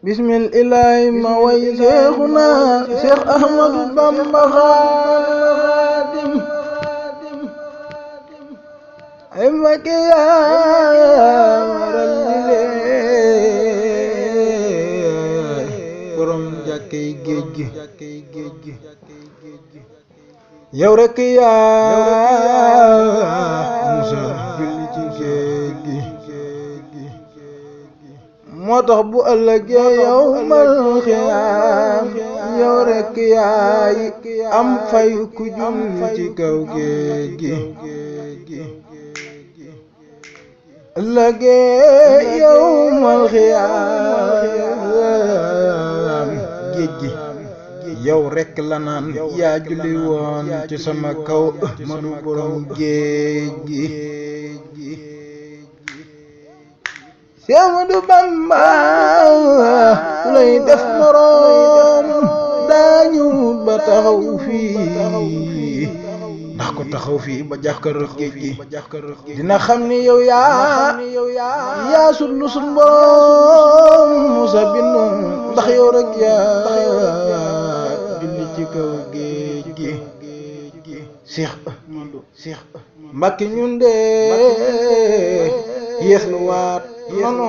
bismillahi ma way seexuna seex ahmadu bamba xaadim ay Mbakke yaa waral li lee borom jàkkey géej gi yow rekk yaa musa julli ci géej gi moo tax bu ëllëgee yawmal xiyaam yow rekk yaay am fay ku julli ci kaw géej gi ëllëgee yawmal xiyaam géej gi yow rekk la naan yaa julli woon ci sama kaw Ahmadu borom géej gi Seex Ahmadu Bamba lay def moroom daañu ba taxaw fii ndax ko taxaw fii ba jàkkaarloo géej gi dina xam ni yow yaa sutlu sun borom musa bindu ndax yow rek yaa julli ci kaw géej gi Seex Ahmadu Mbakke ñun de yéex lu waat nono